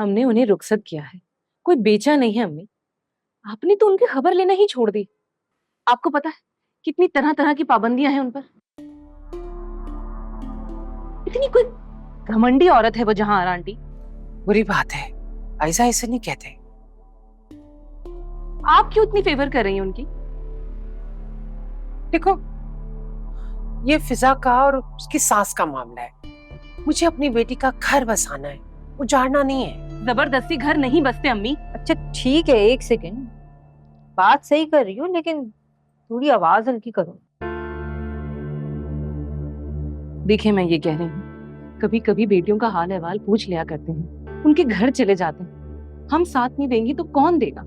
हमने उन्हें रुखसत किया है, कोई बेचा नहीं है अम्मी। आपने तो उनकी खबर लेना ही छोड़ दी। आपको पता है कितनी तरह तरह की पाबंदियां हैं उन पर। इतनी कोई घमंडी औरत है वो जहां आंटी। बुरी बात है, ऐसा ऐसे नहीं कहते। आप क्यों इतनी फेवर कर रही हैं उनकी? देखो, ये फिजा का और उसकी सास का मामला है। मुझे अपनी बेटी का घर बसाना है, उजाड़ना नहीं है। जबरदस्ती घर नहीं बसते अम्मी। अच्छा ठीक है, एक सेकेंड, बात सही कर रही हो लेकिन थोड़ी आवाज हल्की करो। देखिए, मैं ये कह रही हूँ, कभी कभी बेटियों का हाल अहवाल पूछ लिया करते हैं, उनके घर चले जाते हैं। हम साथ नहीं देंगे तो कौन देगा?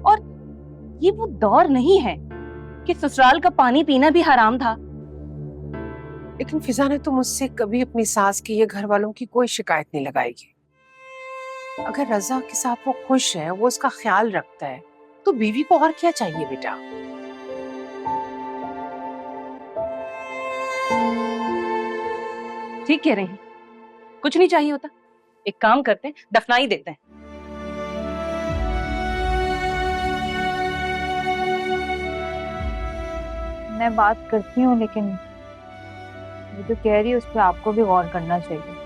और ये वो दौर नहीं है कि ससुराल का पानी पीना भी हराम था। लेकिन फिजा ने तो मुझसे कभी अपनी सास की या घर वालों की कोई शिकायत नहीं लगाएगी। अगर रजा के साथ वो खुश है, वो उसका ख्याल रखता है, तो बीवी को और क्या चाहिए बेटा? ठीक कह रहे हैं, कुछ नहीं चाहिए होता। एक काम करते हैं, दफना ही देते हैं। मैं बात करती हूँ लेकिन वो जो कह रही है उस पर आपको भी गौर करना चाहिए।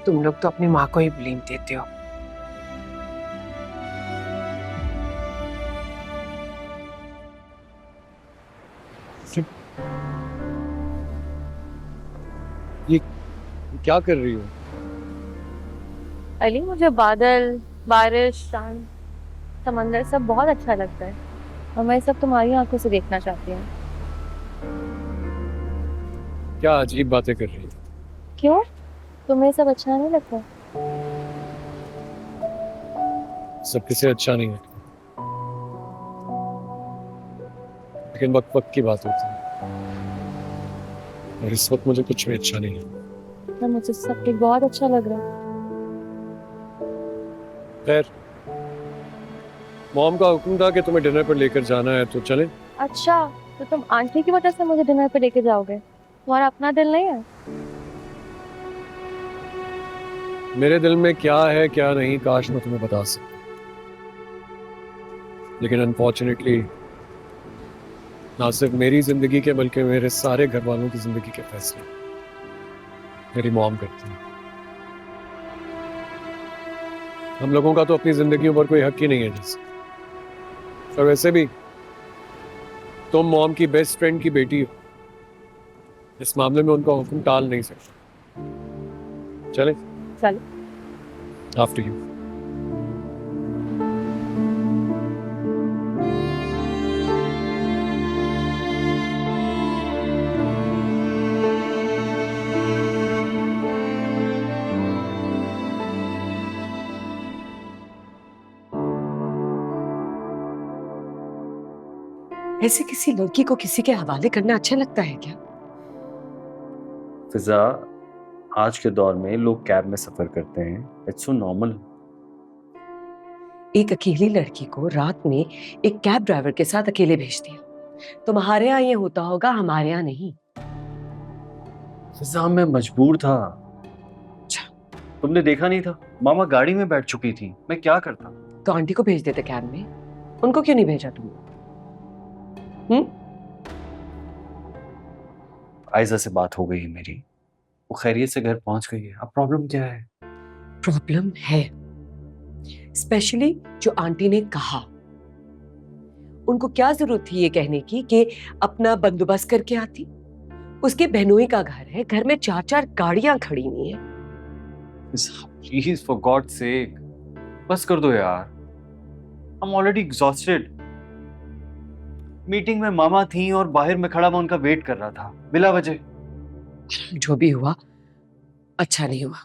तुम लोग तो अपनी माँ को ही ब्लेम देते हो। ये क्या कर रही हो? अली, मुझे बादल, बारिश, शांत समंदर सब बहुत अच्छा लगता है और मैं सब तुम्हारी आंखों से देखना चाहती हूँ। क्या अजीब बातें कर रही हो? क्यों, तुम्हें सब अच्छा नहीं लगता? सब किसे अच्छा नहीं लगता, लेकिन वक्त वक्त की बात होती है और इस वक्त मुझे कुछ भी अच्छा नहीं है। और मुझे सब कुछ बहुत अच्छा लग रहा है। खैर, मॉम का हुक्म था कि तुम्हें डिनर पर लेकर जाना है, तो चलें? अच्छा, तो तुम आंटी की वजह से मुझे डिनर पे लेके जाओगे? तुम्हारा अपना दिल नहीं है? मेरे दिल में क्या है क्या नहीं, काश मैं तुम्हें बता सकता, लेकिन अनफॉर्चुनेटली ना सिर्फ मेरी जिंदगी के बल्कि मेरे सारे घर वालों की जिंदगी के फैसले मेरी मॉम करती है। हम लोगों का तो अपनी जिंदगियों पर कोई हक ही नहीं है जैसे। और वैसे भी तुम मॉम की बेस्ट फ्रेंड की बेटी हो, इस मामले में उनका हुक्म टाल नहीं सकते। चले? चल। After you. ऐसे किसी लड़की को किसी के हवाले करना अच्छा लगता है क्या? फिजा, आज के दौर में लोग कैब में सफर करते हैं, इट्स सो नॉर्मल। एक अकेली लड़की को रात में एक कैब ड्राइवर के साथ अकेले भेज दिया। तुम्हारे यहाँ ये होता होगा, हमारे यहाँ नहीं। फिजा, मैं मजबूर था। अच्छा, तुमने देखा नहीं था, मामा गाड़ी में बैठ चुकी थी, मैं क्या करता? तो आंटी को भेज देते कैब में, उनको क्यों नहीं भेजा तुमने? आयजा से बात हो गई है मेरी, वो खैरियत से घर पहुंच गई है। अब प्रॉब्लम क्या है? प्रॉब्लम है स्पेशली जो आंटी ने कहा। उनको क्या जरूरत थी ये कहने की कि अपना बंदोबस्त करके आती? उसके बहनोई का घर है, घर में 4-4 गाड़ियां खड़ी हुई हैं। प्लीज फॉर गॉड सेक, बस कर दो यार। I am already exhausted. Meeting में मामा थी और बाहर में खड़ा मैं उनका वेट कर रहा था बिला वजह। जो भी हुआ अच्छा नहीं हुआ।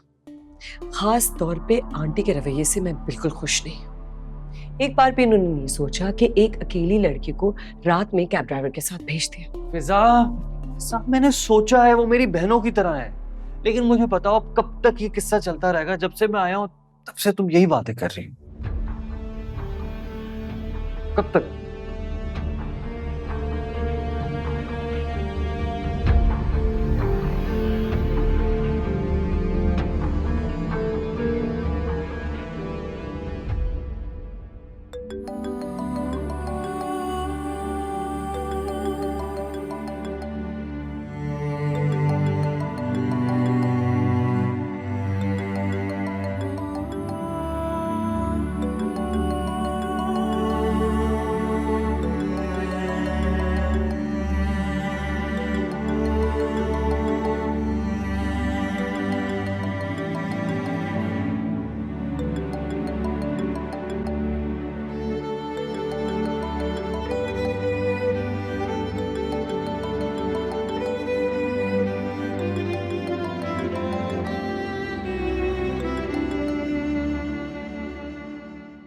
खास तौर पे आंटी के रवैये से मैं बिल्कुल खुश नहीं हूँ। एक बार भी उन्होंने नहीं सोचा कि एक अकेली लड़की को रात में कैब ड्राइवर के साथ भेज दिया। फिजा, मैंने सोचा है वो मेरी बहनों की तरह है, लेकिन मुझे बताओ अब कब तक ये किस्सा चलता रहेगा? जब से मैं आया हूं तब से तुम यही बातें कर रही हो, कब तक?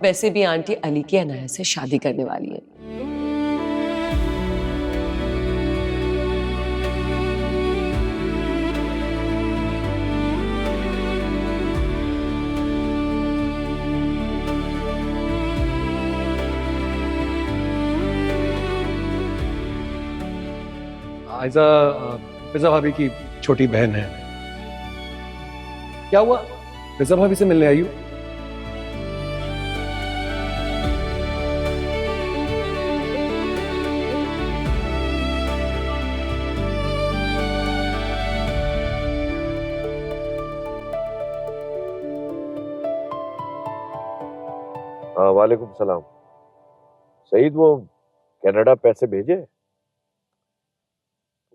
वैसे भी आंटी अली की अनाया से शादी करने वाली है। आयजा फिजा भाभी की छोटी बहन है। क्या हुआ, फिजा भाभी से मिलने आई हो? वालेकुम सलाम। सईद, वो कनाडा पैसे भेजे?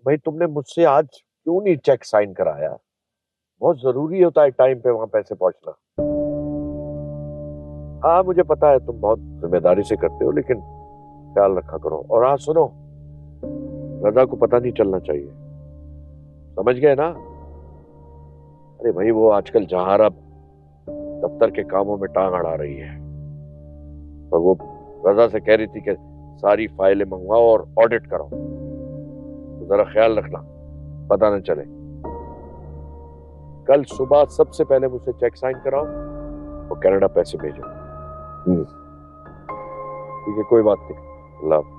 भाई तुमने मुझसे आज क्यों नहीं चेक साइन कराया? बहुत जरूरी होता है टाइम पे वहां पैसे पहुंचना। हाँ मुझे पता है तुम बहुत जिम्मेदारी से करते हो, लेकिन ख्याल रखा करो। और हाँ सुनो, रजा को पता नहीं चलना चाहिए, समझ गए ना? अरे भाई वो आजकल जहारा दफ्तर के कामों में टांग अड़ा रही है, और वो रजा से कह रही थी कि सारी फाइलें मंगवाओ और ऑडिट कराओ, तो जरा ख्याल रखना पता न चले। कल सुबह सबसे पहले मुझसे चेक साइन कराओ और कनाडा पैसे भेजो। ठीक है, कोई बात नहीं। अल्लाह हाफ़िज़।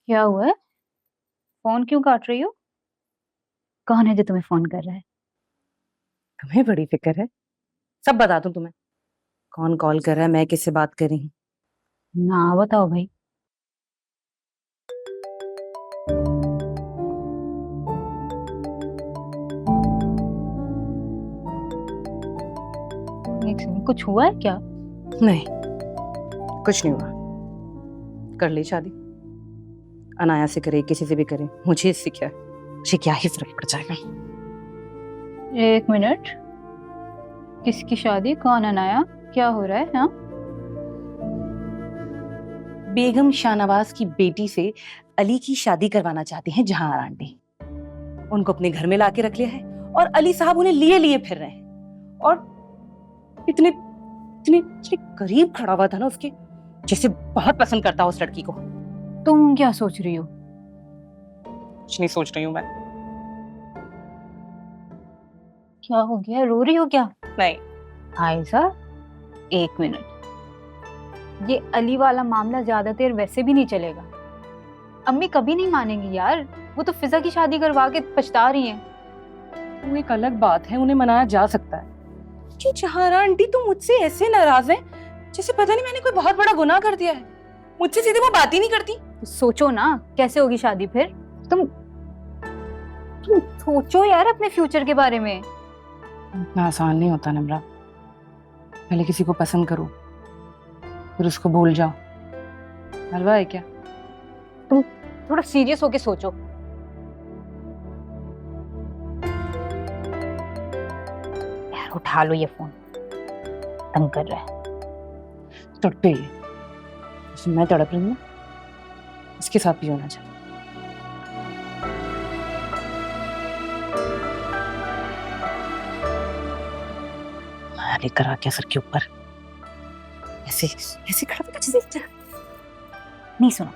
क्या हुआ है? फोन क्यों काट रही हो? कौन है जो तुम्हें फोन कर रहा है? तुम्हें बड़ी फिक्र है, सब बता दूं तुम्हें। कौन कॉल कर रहा है, मैं किससे बात कर रही हूँ? ना बताओ भाई। एक सेकंड, कुछ हुआ है क्या? नहीं, कुछ नहीं हुआ। कर ली शादी, अनाया से करे किसी से भी करे, मुझे इससे क्या है, मुझे क्या ही फर्क पड़ जाएगा। एक मिनट, किसकी शादी? कौन अनाया? क्या हो रहा है? हाँ, बेगम शाहनवाज की बेटी से अली की शादी करवाना चाहती हैं जहां आंटी। उनको अपने घर में लाके रख लिया है और अली साहब उन्हें लिए लिए फिर रहे हैं। और इतने इतने इतने करीब खड़ा हुआ था ना उसके, जैसे बहुत पसंद करता हो उस लड़की को। तुम क्या सोच रही हो? कुछ नहीं सोच रही हूँ मैं। क्या हो गया? रो रही हो क्या? नहीं। आयशा, एक मिनट, ये अली वाला मामला ज्यादा देर वैसे भी नहीं चलेगा। अम्मी कभी नहीं मानेंगी यार, वो तो फिजा की शादी करवा के पछता रही हैं। वो एक अलग बात है, उन्हें मनाया जा सकता है। क्यों जहारा आंटी तुम मुझसे ऐसे नाराज हैं जैसे पता नहीं मैंने कोई बहुत बड़ा गुनाह कर दिया है। मुझसे सीधे वो बात ही नहीं करती। सोचो ना कैसे होगी शादी फिर। तुम सोचो यार अपने फ्यूचर के बारे में। इतना आसान नहीं होता नम्रा। पहले किसी को पसंद करो, फिर उसको भूल जाओ। हलवा है क्या? तुम थोड़ा सीरियस होके सोचो। यार उठा लो ये फोन, तंग कर रहा है। तड़पे ये, जैसे मैं तड़प रही हूँ, इसके साथ भी होना चाहिए। लेकर आ गया सर के ऊपर, ऐसे ऐसे खड़ा था जैसे। नहीं सुनो,